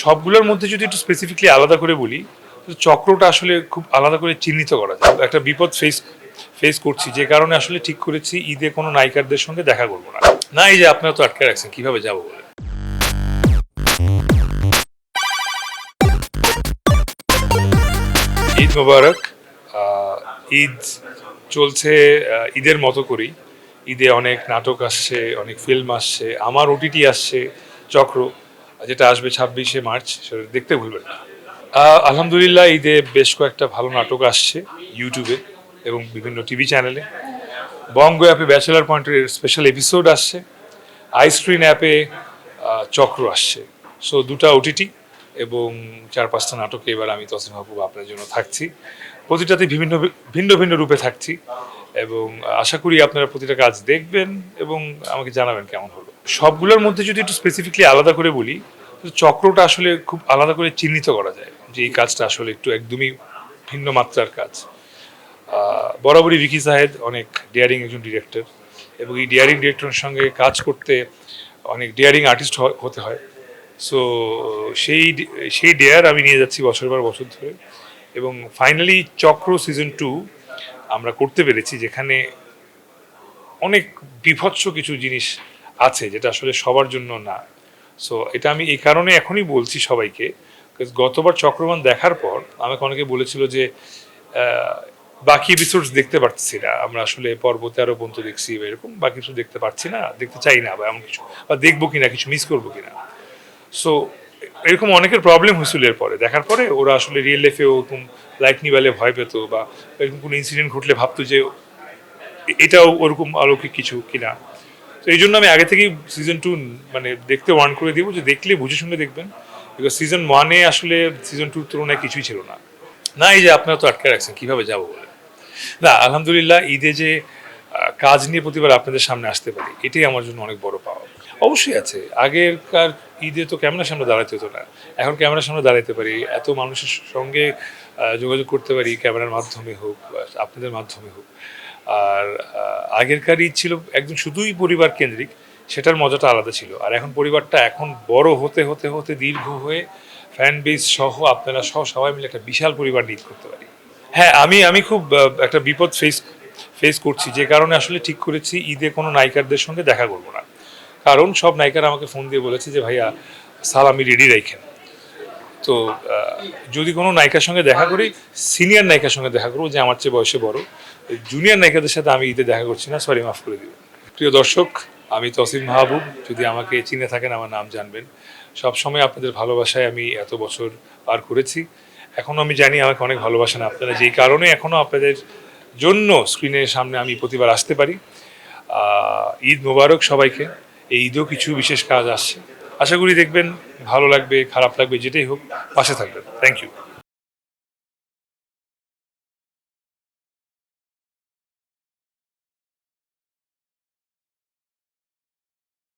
সবগুলোর মধ্যে যদি একটু স্পেসিফিকলি আলাদা করে বলি, চক্রটা আসলে খুব আলাদা করে চিহ্নিত করা যায়। একটা বিপদ ফেস করছি, যে কারণে আসলে ঠিক করেছি ঈদে কোনো নায়িকারদের সঙ্গে দেখা করবো না। না, এই যে আপনারা তো আটকে রাখছেন, কিভাবে যাবো বলে। ঈদ মোবারক। ঈদ চলছে ঈদের মতো করেই। ঈদে অনেক নাটক আসছে, অনেক ফিল্ম আসছে, আমার ওটিটি আসছে চক্র, যেটা আসবে 26শে মার্চ, সেটা দেখতে ভুলবেন না। আলহামদুলিল্লাহ, ঈদে বেশ কয়েকটা ভালো নাটক আসছে ইউটিউবে এবং বিভিন্ন টিভি চ্যানেলে। বঙ্গ অ্যাপে ব্যাচেলার পয়েন্টের স্পেশাল এপিসোড আসছে, আইস্ক্রিন অ্যাপে চক্র আসছে। সো দুটা ওটিটি এবং 4-5টা নাটকে এবার আমি তসলিম মাহবুব আপনার জন্য থাকছি। প্রতিটাতে ভিন্ন ভিন্ন রূপে থাকছি এবং আশা করি আপনারা প্রতিটা কাজ দেখবেন এবং আমাকে জানাবেন কেমন হলো। সবগুলোর মধ্যে যদি একটু স্পেসিফিকলি আলাদা করে বলি, চক্রটা আসলে খুব আলাদা করে চিহ্নিত করা যায় যে এই কাজটা আসলে একটু একদমই ভিন্ন মাত্রার কাজ। বরাবরই ভিকি জাহেদ অনেক ডেয়ারিং একজন ডিরেক্টর এবং এই ডেয়ারিং ডিরেক্টরের সঙ্গে কাজ করতে অনেক ডেয়ারিং আর্টিস্ট হতে হয়। সো সেই ডেয়ার আমি নিয়ে যাচ্ছি বছর পর বছর ধরে এবং ফাইনালি চক্র সিজন 2 আমরা করতে পেরেছি, যেখানে অনেক বিভৎস কিছু জিনিস আছে যেটা আসলে সবার জন্য না। সো এটা আমি এই কারণে এখনই বলছি সবাইকে, গতবার চক্রবান দেখার পর আমাকে অনেকে বলেছিল যে বাকি এপিসোডস দেখতে পারছি না, আমরা আসলে পর্ব 13 পর্যন্ত দেখছি বা এরকম, বাকি কিছু দেখতে পারছি না, দেখতে চাই না, বা এমন কিছু, বা দেখবো কিনা, কিছু মিস করবো কিনা। সো এরকম অনেকের প্রবলেম হয়েছিল এরপরে দেখার পরে। ওরা আসলে রিয়েল লাইফে ওরকম লাইট নিবালে ভয় পেত, বা এরকম কোনো ইনসিডেন্ট ঘটলে ভাবতো যে এটাও ওরকম অলৌকিক কিছু কিনা। তো এই জন্য আমি আগে থেকেই সিজন 2 মানে দেখতে ওয়ার্ন করে দিব, যে দেখলে বুঝে শুনে দেখবেন, বিকজ সিজন 1-এ আসলে সিজন 2-র তুলনায় কিছুই ছিল না। না, এই যে আপনারা তো আটকে রাখছেন, কিভাবে যাবো বলে। না, আলহামদুলিল্লাহ, ঈদে যে কাজ নিয়ে প্রতিবার আপনাদের সামনে আসতে পারি, এটাই আমার জন্য অনেক বড় পাওয়া। অবশ্যই আছে। আগেরকার ঈদে তো ক্যামেরার সামনে দাঁড়াতে হতো না, এখন ক্যামেরার সামনে দাঁড়াতে পারি, এত মানুষের সঙ্গে যোগাযোগ করতে পারি, ক্যামেরার মাধ্যমে হোক বা আপনাদের মাধ্যমে হোক। আর আগেরকার ঈদ ছিল একদম শুধুই পরিবার কেন্দ্রিক, সেটার মজাটা আলাদা ছিল। আর এখন পরিবারটা এখন বড় হতে হতে হতে দীর্ঘ হয়ে ফ্যান বেস সহ আপনারা সহ সবাই মিলে একটা বিশাল পরিবার ঈদ করতে পারি। হ্যাঁ, আমি খুব একটা বিপদ ফেস করছি, যে কারণে আসলে ঠিক করেছি ঈদে কোনো নায়িকারদের সঙ্গে দেখা করবো না। কারণ সব নায়িকারা আমাকে ফোন দিয়ে বলেছে যে ভাইয়া সাল আমি রেডি রাখেন। তো যদি কোনো নায়িকার সঙ্গে দেখা করি, সিনিয়র নায়িকার সঙ্গে দেখা করবো, যে আমার চেয়ে বয়সে বড়। জুনিয়র নায়িকাদের সাথে আমি ঈদে দেখা করছি না, সরি, মাফ করে দিব। প্রিয় দর্শক, আমি তসলিম মাহবুব, যদি আমাকে চিনে থাকেন আমার নাম জানবেন। সবসময় আপনাদের ভালোবাসায় আমি এত বছর পার করেছি, এখনও আমি জানি আমাকে অনেক ভালোবাসেন আপনারা, যেই কারণে এখনও আপনাদের জন্য স্ক্রিনের সামনে আমি প্রতিবার আসতে পারি। ঈদ মোবারক সবাইকে। এই ঈদেও কিছু বিশেষ কাজ আসছে, আশা করি দেখবেন, ভালো লাগবে, খারাপ লাগবে, যেটাই হোক, পাশে থাকবেন। Thank you.